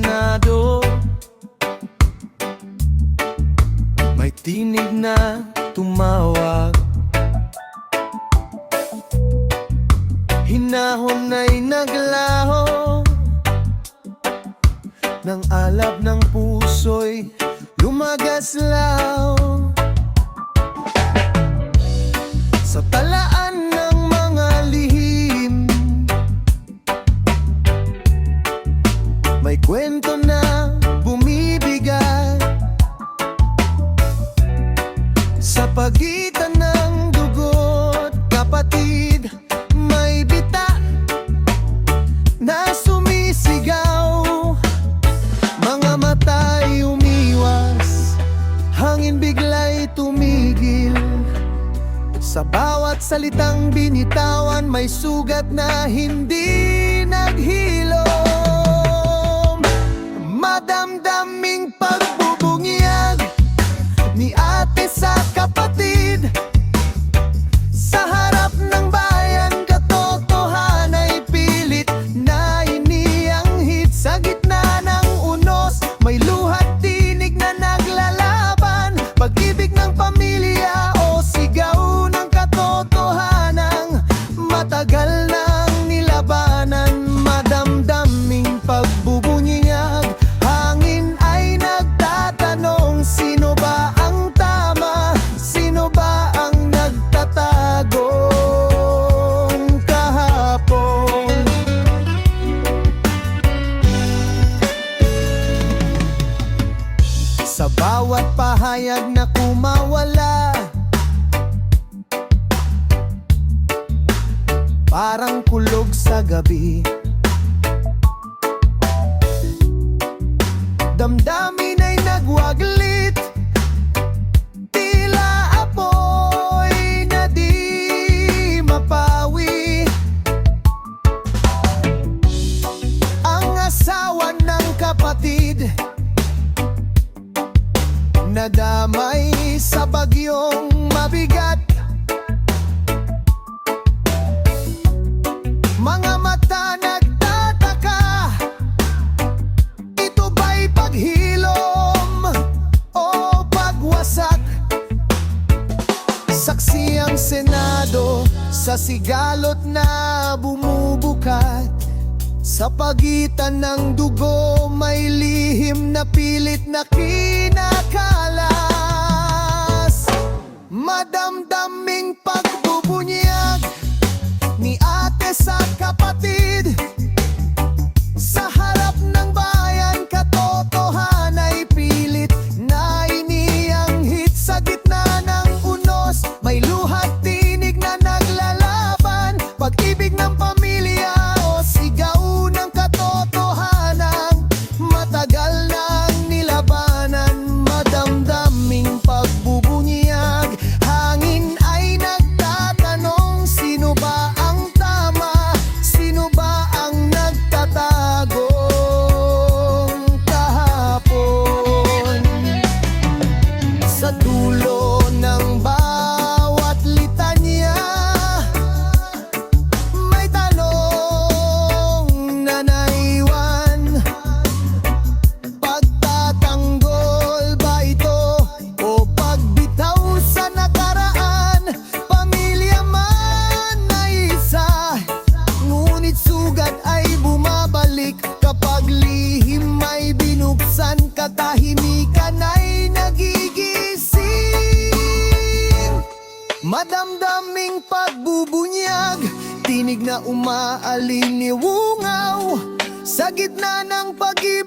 Senado. May tinig na tumawag, hinahon ay naglaho, ng alab ng puso'y lumagaslaw. Sa talaan ng mga lihim, may kwento na bumibigat. Sa pagitan ng dugo't kapatid, may bita na sumisigaw. Mga mata'y umiwas, hangin bigla'y tumigil. Sa bawat salitang binitawan, may sugat na hindi naghilom. Madamdaming pagbubungyag ni ate sa kapatid. Sa harap ng bayan, katotohana'y pilit na inianghit. Sa gitna ng unos, may luhat tinig na naglalaban. Pag-ibig ng pamilya o sigaw ng katotohanang matagal nang nilabanan. Madamdaming pagbubunyag, hangin ay nagtatanong, sino ba ang tama? Sino ba ang nagtatagong kahapon? Sa bawat pahayag na kumawala, parang kulog sa gabi. Damdamin ay nagwaglit, tila apoy na di mapawi. Ang asawa ng kapatid, nadamay sa bagyong mabigat. Mga mata nagtataka, ito ba'y paghilom o pagwasak? Saksi ang Senado sa sigalot na bumubukat. Sa pagitan ng dugo, may lihim na pilit na kinakalas. Madamdaming pagbubunyag ni ate sa kapatid. Sa harap ng bayan, katotohana'y pilit na inianghit. Sa gitna ng unos, may luhat tinig na naglalaban. Pag-ibig ng pamilya o sigaw ng katotohanan, matagal nang nilabanan. Madamdaming pagbubunyag, hangin ay nagtatanong, sino ba ang tama? Sino ba ang nagtatagong kahapon? Sa dulo ng bawat litanya, may tanong na naiwan. Pagtatanggol ba ito o pagbitaw sa nakaraan? Pamilya man na isa, ngunit sugat ay bumabalik. Kapag lihim ay binuksan, katahimikan ay nagigising. Madamdaming pagbubunyag, tinig na umaaliliwungaw. Sa gitna ng pag-ibig